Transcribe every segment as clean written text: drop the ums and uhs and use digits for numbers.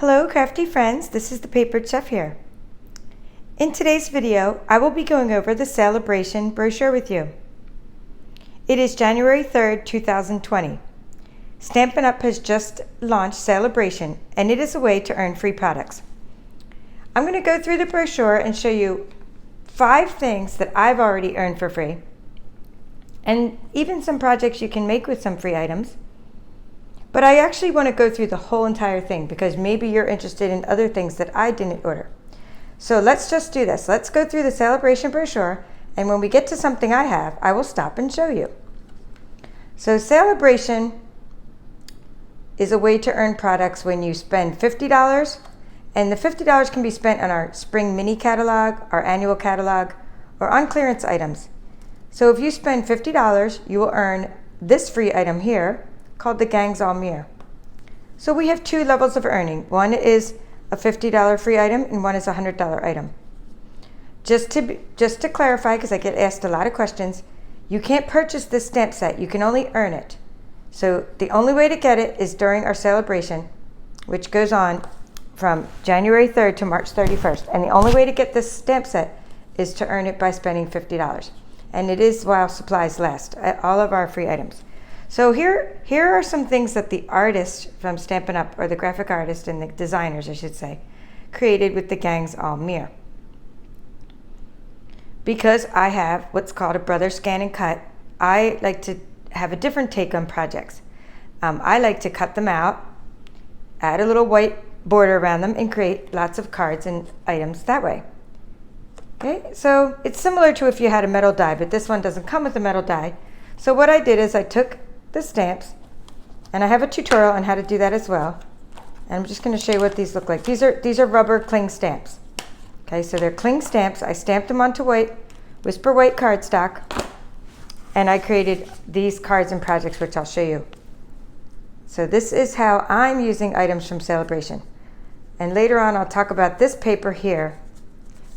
Hello crafty friends, this is the Papered Chef here. In today's video, I will be going over the Sale-A-Bration brochure with you. It is January 3rd, 2020. Stampin' Up has just launched Sale-A-Bration, and it is a way to earn free products. I'm going to go through the brochure and show you 5 things that I've already earned for free, and even some projects you can make with some free items. But I actually want to go through the whole entire thing because maybe you're interested in other things that I didn't order. So let's just do this. Let's go through the Sale-A-Bration brochure, and when we get to something I have, I will stop and show you. So Sale-A-Bration is a way to earn products when you spend $50, and the $50 can be spent on our spring mini catalog, our annual catalog, or on clearance items. So if you spend $50, you will earn this free item here, called the Gangs All Meer. So we have 2 levels of earning. One is a $50 free item and one is a $100 item. Just to clarify, because I get asked a lot of questions, you can't purchase this stamp set, you can only earn it. So the only way to get it is during our Sale-A-Bration, which goes on from January 3rd to March 31st. And the only way to get this stamp set is to earn it by spending $50. And it is while supplies last, all of our free items. So here are some things that the artists from Stampin' Up, or the graphic artist and the designers, I should say, created with the Gangs All Meer. Because I have what's called a Brother ScanNCut, I like to have a different take on projects. I like to cut them out, add a little white border around them, and create lots of cards and items that way. Okay, so it's similar to if you had a metal die, but this one doesn't come with a metal die. So what I did is I took the stamps, and I have a tutorial on how to do that as well. And I'm just going to show you what these look like. These are rubber cling stamps. Okay, so they're cling stamps. I stamped them onto white, Whisper White cardstock, and I created these cards and projects, which I'll show you. So this is how I'm using items from Sale-A-Bration. And later on, I'll talk about this paper here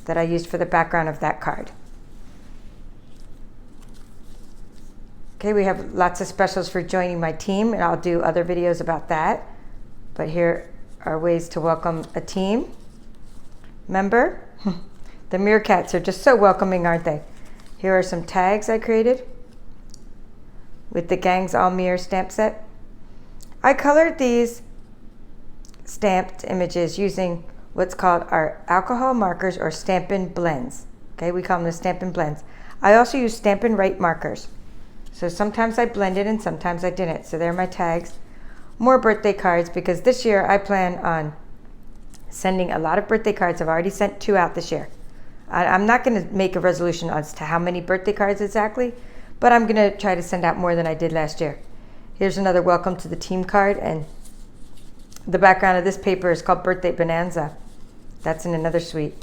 that I used for the background of that card. Okay, we have lots of specials for joining my team, and I'll do other videos about that. But here are ways to welcome a team member. The meerkats are just so welcoming, aren't they? Here are some tags I created with the Gangs All Meer stamp set. I colored these stamped images using what's called our alcohol markers, or Stampin' Blends. Okay, we call them the Stampin' Blends. I also use Stampin' Write markers. So sometimes I blended and sometimes I didn't. So there are my tags. More birthday cards, because this year I plan on sending a lot of birthday cards. I've already sent 2 out this year. I'm not going to make a resolution as to how many birthday cards exactly, but I'm going to try to send out more than I did last year. Here's another welcome to the team card, and the background of this paper is called Birthday Bonanza. That's in another suite.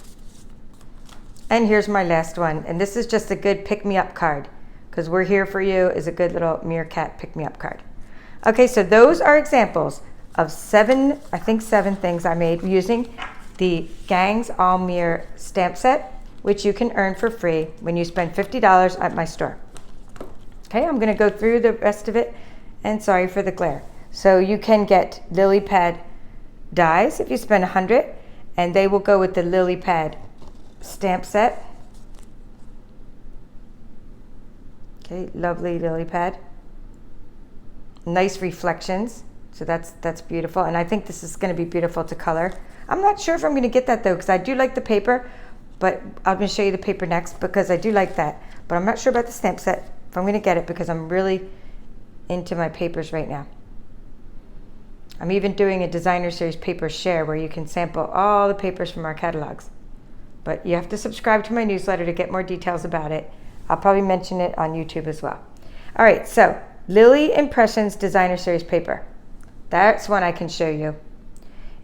And here's my last one, and this is just a good pick-me-up card, because We're Here For You is a good little meerkat pick-me-up card. Okay, so those are examples of 7 things I made using the Gangs All Meer stamp set, which you can earn for free when you spend $50 at my store. Okay, I'm gonna go through the rest of it, and sorry for the glare. So you can get lily pad dies if you spend $100, and they will go with the lily pad stamp set. Okay, lovely lily pad. Nice reflections, so that's beautiful, and I think this is going to be beautiful to color. I'm not sure if I'm going to get that though, because I do like the paper, but I'm going to show you the paper next because I do like that. But I'm not sure about the stamp set, if I'm going to get it, because I'm really into my papers right now. I'm even doing a designer series paper share where you can sample all the papers from our catalogs. But you have to subscribe to my newsletter to get more details about it. I'll probably mention it on YouTube as well. All right, so Lily Impressions Designer Series paper. That's one I can show you.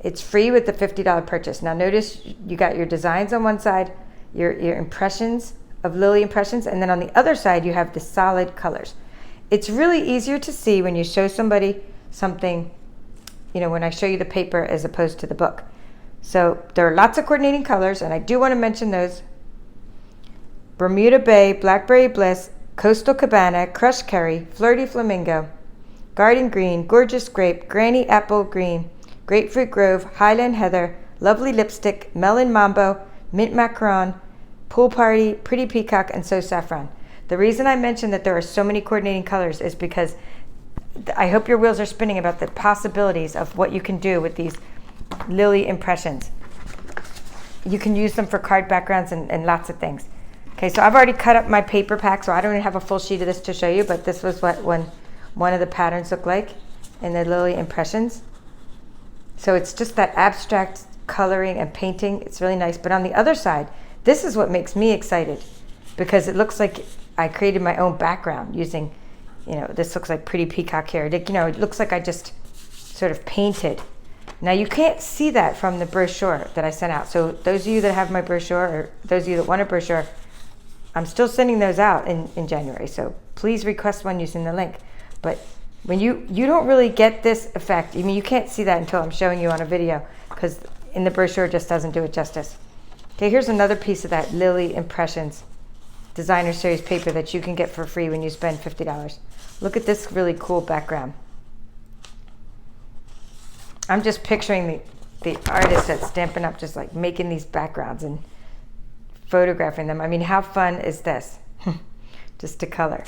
It's free with the $50 purchase. Now notice you got your designs on one side, your impressions of Lily impressions, and then on the other side you have the solid colors. It's really easier to see when you show somebody something, you know, when I show you the paper as opposed to the book. So there are lots of coordinating colors, and I do want to mention those. Bermuda Bay, Blackberry Bliss, Coastal Cabana, Crushed Curry, Flirty Flamingo, Garden Green, Gorgeous Grape, Granny Apple Green, Grapefruit Grove, Highland Heather, Lovely Lipstick, Melon Mambo, Mint Macaron, Pool Party, Pretty Peacock, and So Saffron. The reason I mentioned that there are so many coordinating colors is because I hope your wheels are spinning about the possibilities of what you can do with these lily impressions. You can use them for card backgrounds and lots of things. Okay, so I've already cut up my paper pack, so I don't even have a full sheet of this to show you, but this was what one of the patterns looked like in the lily impressions. So it's just that abstract coloring and painting. It's really nice. But on the other side, this is what makes me excited, because it looks like I created my own background using, this looks like Pretty Peacock here. It looks like I just sort of painted. Now you can't see that from the brochure that I sent out. So those of you that have my brochure, or those of you that want a brochure, I'm still sending those out in January. So please request one using the link. But when you don't really get this effect, I mean, you can't see that until I'm showing you on a video, because in the brochure it just doesn't do it justice. Okay, here's another piece of that Lily Impressions designer series paper that you can get for free when you spend $50. Look at this really cool background. I'm just picturing the artist at Stampin' Up just like making these backgrounds and photographing them. I mean, how fun is this? Just to color.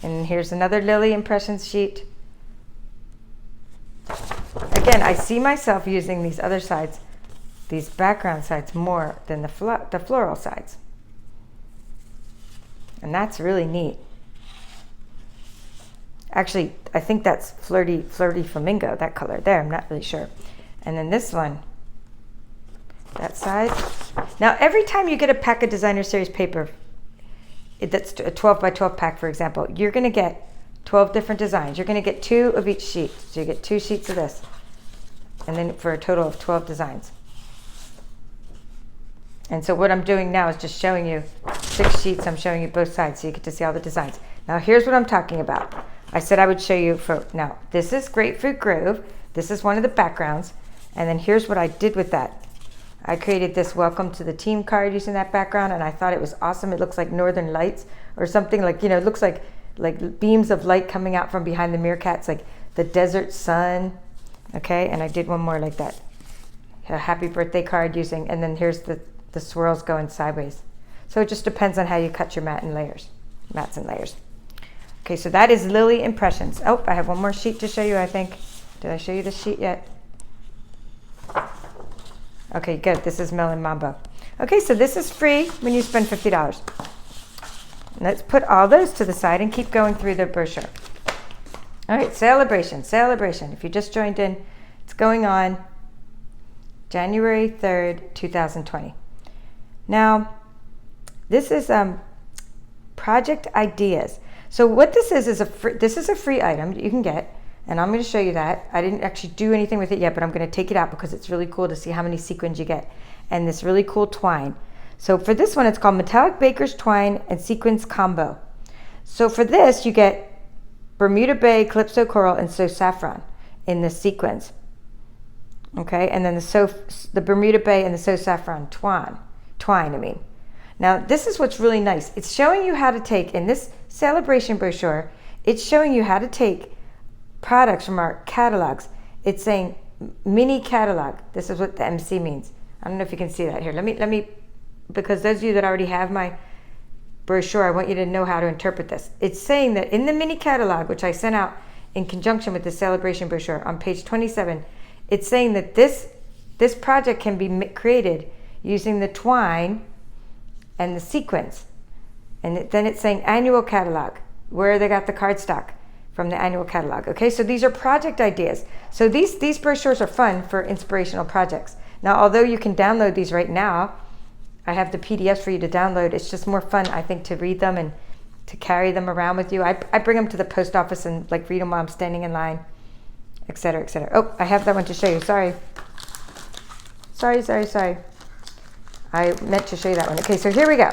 And here's another Lily Impressions sheet. Again, I see myself using these other sides, these background sides, more than the floral sides. And that's really neat. Actually, I think that's Flirty Flamingo, that color there. I'm not really sure. And then this one, that side. Now, every time you get a pack of designer series paper, that's a 12 by 12 pack, for example, you're going to get 12 different designs. You're going to get 2 of each sheet. So you get 2 sheets of this, and then for a total of 12 designs. And so what I'm doing now is just showing you 6 sheets. I'm showing you both sides so you get to see all the designs. Now, here's what I'm talking about. I said I would show you now, this is Grapefruit Grove. This is one of the backgrounds. And then here's what I did with that. I created this Welcome to the Team card using that background, and I thought it was awesome. It looks like Northern Lights or something, like, it looks like beams of light coming out from behind the meerkats, like the desert sun. Okay, and I did one more like that. A happy birthday card using, and then here's the swirls going sideways. So it just depends on how you cut your mats and layers. Okay, so that is Lily Impressions. Oh, I have one more sheet to show you, I think. Did I show you this sheet yet? Okay, good. This is Melon Mambo. Okay, so this is free when you spend $50. Let's put all those to the side and keep going through the brochure. All right, Sale-A-Bration. If you just joined in, it's going on January 3rd, 2020. Now, this is project ideas. So what this is a free item that you can get, and I'm going to show you that. I didn't actually do anything with it yet, but I'm going to take it out because it's really cool to see how many sequins you get, and this really cool twine. So for this one, it's called Metallic Baker's Twine and Sequins Combo. So for this, you get Bermuda Bay, Calypso Coral, and So Saffron in the sequins. Okay, and then the Bermuda Bay and the So Saffron Twine. Now, this is what's really nice. It's showing you how to take, in this Sale-A-Bration brochure, it's showing you how to take products from our catalogs. It's saying mini catalog. This is what the MC means. I don't know if you can see that here. Let me, because those of you that already have my brochure, I want you to know how to interpret this. It's saying that in the mini catalog, which I sent out in conjunction with the Sale-A-Bration brochure on page 27, it's saying that this project can be created using the twine and the sequins. And then it's saying annual catalog, where they got the cardstock from the annual catalog. Okay, so these are project ideas. So these brochures are fun for inspirational projects. Now, although you can download these right now, I have the PDFs for you to download. It's just more fun, I think, to read them and to carry them around with you. I bring them to the post office and like read them while I'm standing in line, etc., etc. Oh, I have that one to show you. Sorry. I meant to show you that one. Okay, so here we go.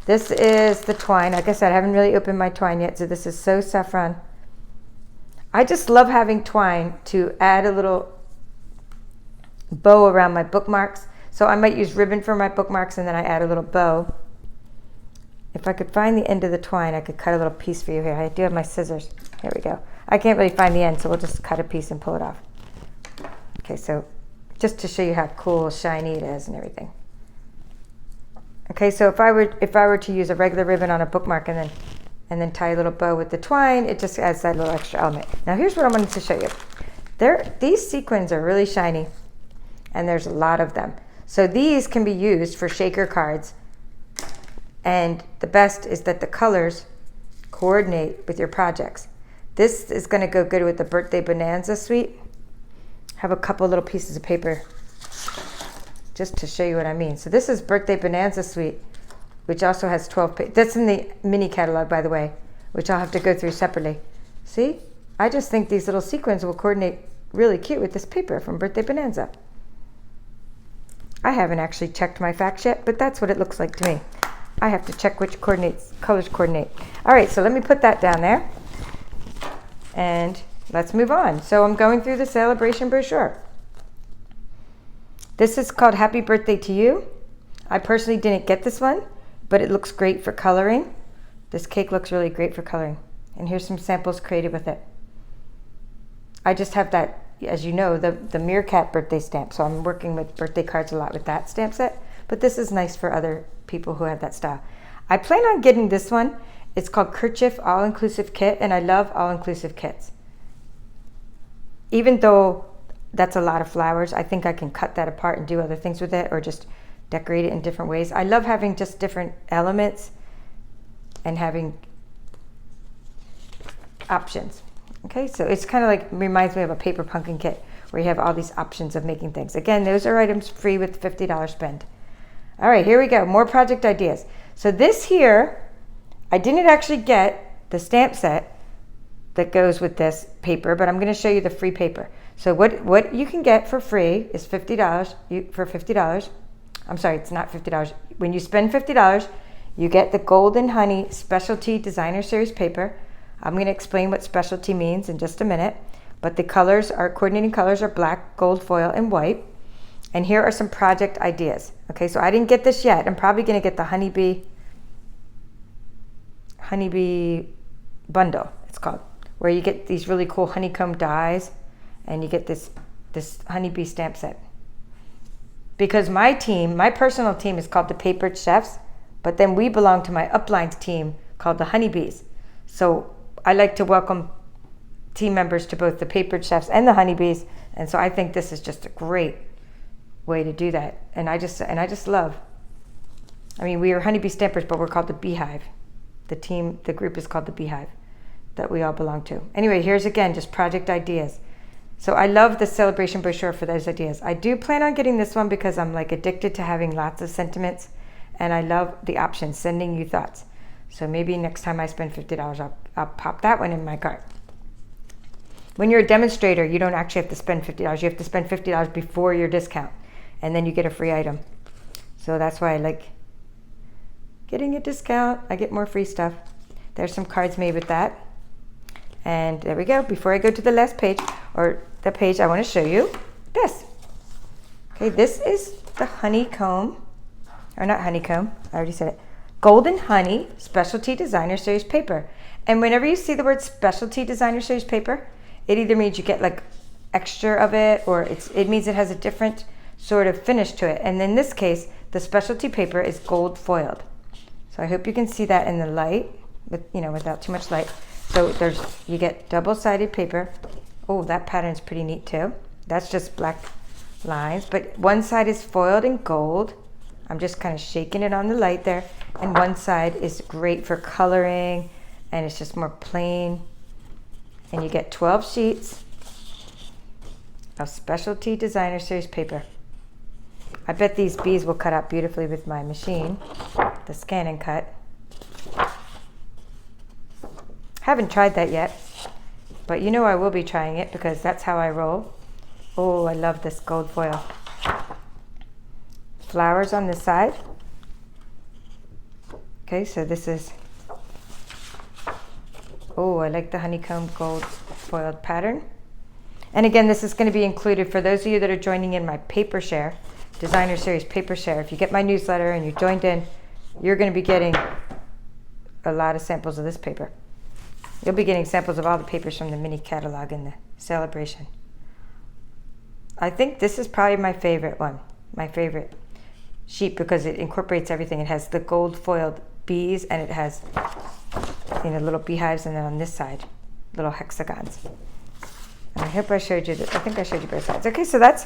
This is the twine. Like I said, I haven't really opened my twine yet, so this is So Saffron. I just love having twine to add a little bow around my bookmarks. So I might use ribbon for my bookmarks, and then I add a little bow. If I could find the end of the twine, I could cut a little piece for you here. I do have my scissors. Here we go. I can't really find the end, so we'll just cut a piece and pull it off. Okay, so just to show you how cool, shiny it is and everything. Okay, so if I were to use a regular ribbon on a bookmark and then tie a little bow with the twine, it just adds that little extra element. Now here's what I wanted to show you. These sequins are really shiny, and there's a lot of them. So these can be used for shaker cards, and the best is that the colors coordinate with your projects. This is going to go good with the Birthday Bonanza suite. Have a couple little pieces of paper just to show you what I mean. So this is Birthday Bonanza suite, which also has 12 pages. That's in the mini catalog, by the way, which I'll have to go through separately. See? I just think these little sequins will coordinate really cute with this paper from Birthday Bonanza. I haven't actually checked my facts yet, but that's what it looks like to me. I have to check which colors coordinate. All right, so let me put that down there. And let's move on. So I'm going through the Sale-A-Bration brochure. This is called Happy Birthday to You. I personally didn't get this one, but it looks great for coloring. This cake looks really great for coloring. And here's some samples created with it. I just have that, as you know, the Meerkat birthday stamp. So I'm working with birthday cards a lot with that stamp set. But this is nice for other people who have that style. I plan on getting this one. It's called Kerchief All-Inclusive Kit, and I love all-inclusive kits. Even though that's a lot of flowers, I think I can cut that apart and do other things with it, or just decorate it in different ways. I love having just different elements and having options. Okay, so it's kind of like, reminds me of a paper pumpkin kit where you have all these options of making things. Again, those are items free with $50 spend. All right, here we go, more project ideas. So this here, I didn't actually get the stamp set that goes with this paper, but I'm going to show you the free paper. So what you can get for free is $50. For $50, I'm sorry, it's not $50. When you spend $50, you get the Golden Honey Specialty Designer Series paper. I'm going to explain what specialty means in just a minute, but the colors are, coordinating colors are black, gold foil, and white. And here are some project ideas. Okay, so I didn't get this yet. I'm probably going to get the Honeybee Bundle, it's called, where you get these really cool honeycomb dies, and you get this honeybee stamp set. Because my team, my personal team, is called the Papered Chefs, but then we belong to my uplines team called the Honeybees. So I like to welcome team members to both the Papered Chefs and the Honeybees, and so I think this is just a great way to do that. And I just love. I mean, we are Honeybee Stampers, but we're called the Beehive. The group is called the Beehive that we all belong to. Anyway, here's again just project ideas. So I love the Sale-A-Bration brochure for those ideas. I do plan on getting this one because I'm like addicted to having lots of sentiments, and I love the option, sending you thoughts. So maybe next time I spend $50, I'll pop that one in my cart. When you're a demonstrator, you don't actually have to spend $50. You have to spend $50 before your discount, and then you get a free item. So that's why I like getting a discount. I get more free stuff. There's some cards made with that. And there we go. Before I go to the last page, or the page, I want to show you this. Okay, this is the honeycomb, or not honeycomb, I already said it, Golden Honey Specialty Designer Series paper. And whenever you see the word Specialty Designer Series paper, it either means you get like extra of it, or it means it has a different sort of finish to it. And in this case, the specialty paper is gold foiled. So I hope you can see that in the light, without too much light. So you get double-sided paper. Oh, that pattern's pretty neat too. That's just black lines, but one side is foiled in gold. I'm just kind of shaking it on the light there. And one side is great for coloring, and it's just more plain. And you get 12 sheets of Specialty Designer Series paper. I bet these bees will cut out beautifully with my machine, the ScanNCut. Haven't tried that yet, but I will be trying it because that's how I roll. Oh, I love this gold foil. Flowers on this side. Okay, so this is, oh, I like the honeycomb gold foiled pattern. And again, this is going to be included for those of you that are joining in my paper share, Designer Series paper share. If you get my newsletter and you joined in, you're going to be getting a lot of samples of this paper. You'll be getting samples of all the papers from the mini catalog in the Sale-A-Bration. I think this is probably my favorite one, my favorite sheet, because it incorporates everything. It has the gold foiled bees, and it has, you know, little beehives, and then on this side, little hexagons. And I hope I showed you that. I think I showed you both sides. Okay, so that's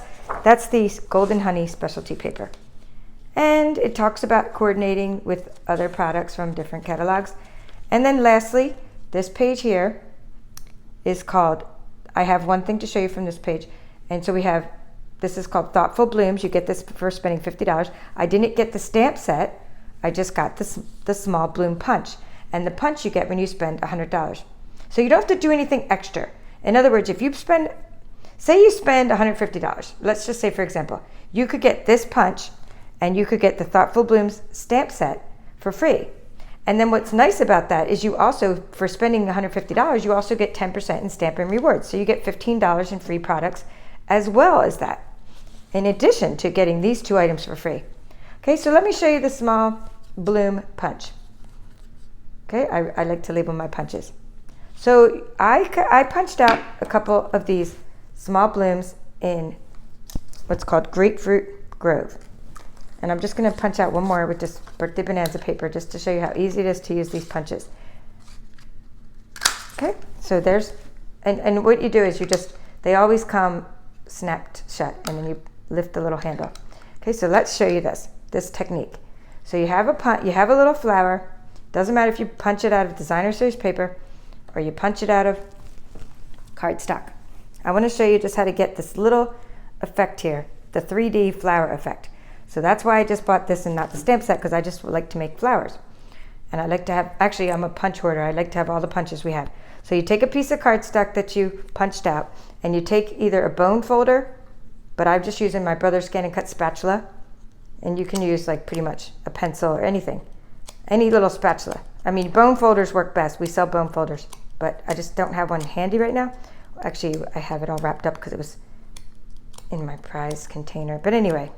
the Golden Honey specialty paper. And it talks about coordinating with other products from different catalogs. And then lastly, this page here is called, I have one thing to show you from this page. And so we have, this is called Thoughtful Blooms. You get this for spending $50. I didn't get the stamp set. I just got the small bloom punch. And the punch you get when you spend $100. So you don't have to do anything extra. In other words, if you spend, say you spend $150. Let's just say, for example, you could get this punch and you could get the Thoughtful Blooms stamp set for free. And then what's nice about that is you also, for spending $150, you also get 10% in Stampin' Rewards. So you get $15 in free products as well as that, in addition to getting these two items for free. Okay, so let me show you the small bloom punch. Okay, I like to label my punches. So I punched out a couple of these small blooms in what's called Grapefruit Grove. And I'm just going to punch out one more with this Birthday Bonanza paper just to show you how easy it is to use these punches. Okay, so there's, and what you do is you just, they always come snapped shut, and then you lift the little handle. Okay, so let's show you this technique. So you have a little flower. Doesn't matter if you punch it out of designer series paper or you punch it out of cardstock. I want to show you just how to get this little effect here, the 3D flower effect. So that's why I just bought this and not the stamp set, because I just like to make flowers. And I like to have, actually I'm a punch hoarder. I like to have all the punches we have. So you take a piece of cardstock that you punched out, and you take either a bone folder, but I'm just using my Brother ScanNCut spatula, and you can use like pretty much a pencil or anything, any little spatula. I mean, bone folders work best. We sell bone folders, but I just don't have one handy right now. Actually, I have it all wrapped up because it was in my prize container. But anyway,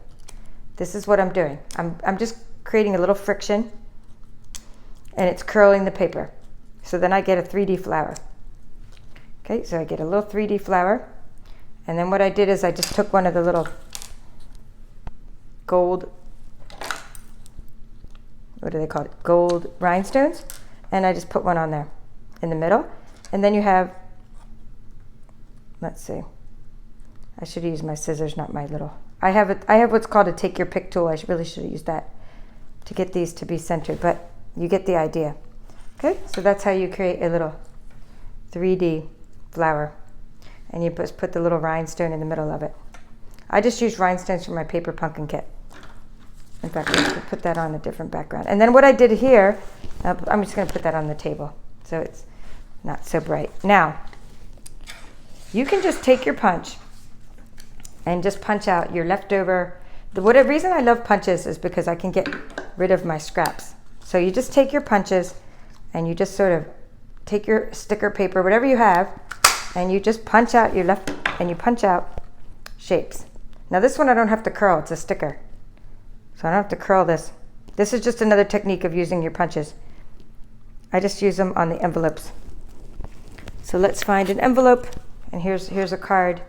this is what I'm doing. I'm just creating a little friction, and it's curling the paper. So then I get a 3D flower. Okay, so I get a little 3D flower. And then what I did is I just took one of the little gold, what do they call it? Gold rhinestones. And I just put one on there in the middle. And then you have, let's see, I should use my scissors, not my little, I have what's called a take your pick tool. I really should have used that to get these to be centered, but you get the idea. Okay, so that's how you create a little 3D flower. And you just put the little rhinestone in the middle of it. I just used rhinestones for my paper pumpkin kit. In fact, I should put that on a different background. And then what I did here, I'm just going to put that on the table so it's not so bright. Now, you can just take your punch and just punch out your leftover. The reason I love punches is because I can get rid of my scraps. So you just take your punches and you just sort of take your sticker paper, whatever you have, and you just punch out your and you punch out shapes. Now this one I don't have to curl, it's a sticker. So I don't have to curl this. This is just another technique of using your punches. I just use them on the envelopes. So let's find an envelope, and here's a card,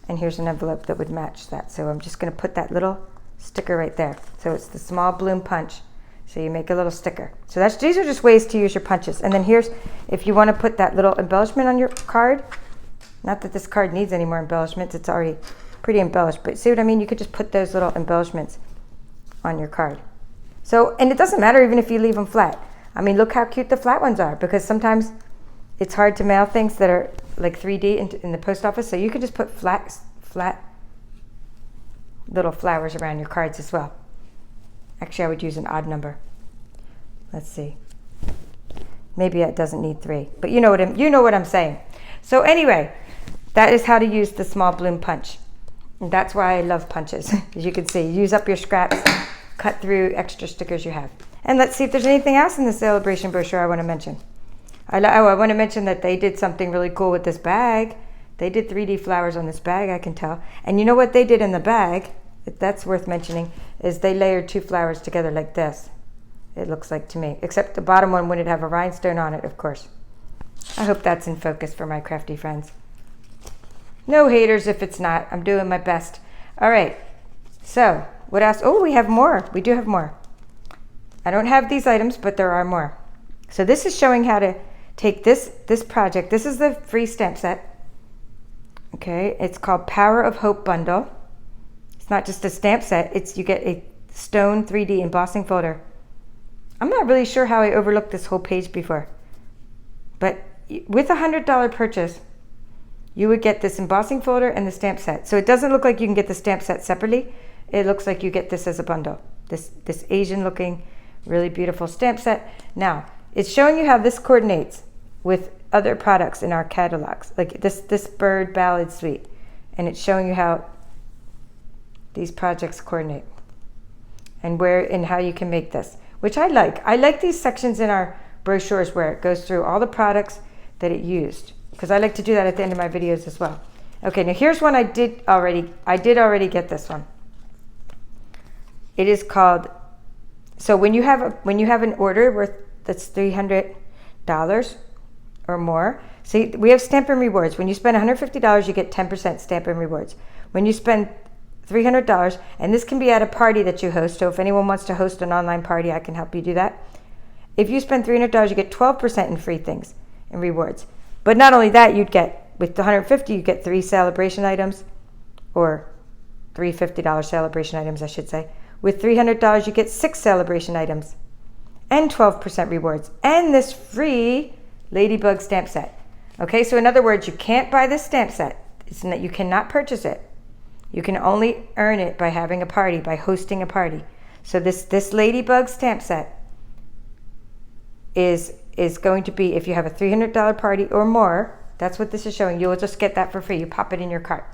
and here's an envelope that would match that. So I'm just going to put that little sticker right there. So it's the small bloom punch. So you make a little sticker. So these are just ways to use your punches. And then here's, if you want to put that little embellishment on your card, not that this card needs any more embellishments, it's already pretty embellished, but see what I mean? You could just put those little embellishments on your card. So, and it doesn't matter even if you leave them flat. I mean, look how cute the flat ones are, because sometimes it's hard to mail things that are like 3D in the post office, so you could just put flat little flowers around your cards as well. Actually, I would use an odd number. Let's see. Maybe it doesn't need 3, but you know what I'm saying. So anyway, that is how to use the small bloom punch. And that's why I love punches. As you can see, use up your scraps, cut through extra stickers you have. And let's see if there's anything else in the Sale-A-Bration brochure I want to mention. I want to mention that they did something really cool with this bag. They did 3D flowers on this bag, I can tell. And you know what they did in the bag, that's worth mentioning, is they layered 2 flowers together like this. It looks like to me, except the bottom one wouldn't have a rhinestone on it, of course. I hope that's in focus for my crafty friends. No haters if it's not. I'm doing my best. All right. So what else? Oh, we have more. We do have more. I don't have these items, but there are more. So this is showing how to take this project. This is the free stamp set. Okay, it's called Power of Hope Bundle. It's not just a stamp set. You get a stone 3D embossing folder. I'm not really sure how I overlooked this whole page before. But with a $100 purchase, you would get this embossing folder and the stamp set. So it doesn't look like you can get the stamp set separately. It looks like you get this as a bundle. This Asian looking, really beautiful stamp set. Now, it's showing you how this coordinates with other products in our catalogs, like this bird ballad suite. And it's showing you how these projects coordinate and where and how you can make this, which I like. I like these sections in our brochures where it goes through all the products that it used, because I like to do that at the end of my videos as well. Okay, now here's one I did already get this one. It is called, so when you have an order that's $300 or more, see, we have Stampin' Rewards. When you spend $150, you get 10% Stampin' Rewards. When you spend $300, and this can be at a party that you host, so if anyone wants to host an online party, I can help you do that. If you spend $300, you get 12% in free things and rewards. But not only that, you'd get, with the $150, you get 3 Sale-A-Bration items, or 3 $50 Sale-A-Bration items, I should say. With $300, you get 6 Sale-A-Bration items and 12% rewards, and this free Ladybug stamp set. Okay, so in other words, you can't buy this stamp set. You cannot purchase it. You can only earn it by having a party, by hosting a party. So this Ladybug stamp set is going to be, if you have a $300 party or more, that's what this is showing. You will just get that for free. You pop it in your cart.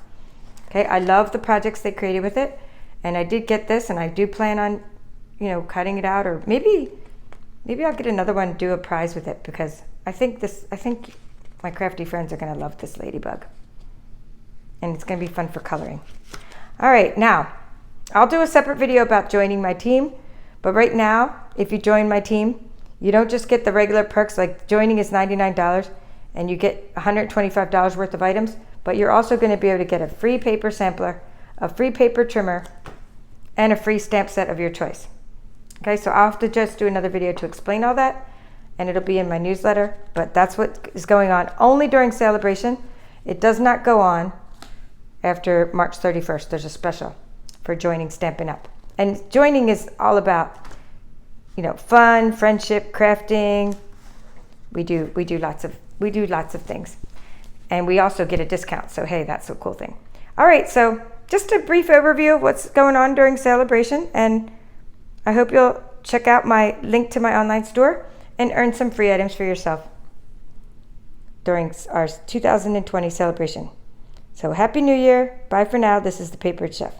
Okay, I love the projects they created with it, and I did get this, and I do plan on, cutting it out, or maybe I'll get another one and do a prize with it, because I think my crafty friends are going to love this Ladybug, and it's going to be fun for coloring. All right, now I'll do a separate video about joining my team, but right now, if you join my team, you don't just get the regular perks, like joining is $99 and you get $125 worth of items, but you're also going to be able to get a free paper sampler, a free paper trimmer, and a free stamp set of your choice. Okay, so I'll have to just do another video to explain all that, and it'll be in my newsletter, but that's what is going on only during Sale-A-Bration. It does not go on after March 31st. There's a special for joining Stampin' Up. And joining is all about, fun, friendship, crafting. We do lots of things. And we also get a discount. So hey, that's a cool thing. All right, so just a brief overview of what's going on during Sale-A-Bration, and I hope you'll check out my link to my online store and earn some free items for yourself during our 2020 Sale-A-Bration. So Happy New Year. Bye for now. This is the Paper Chef.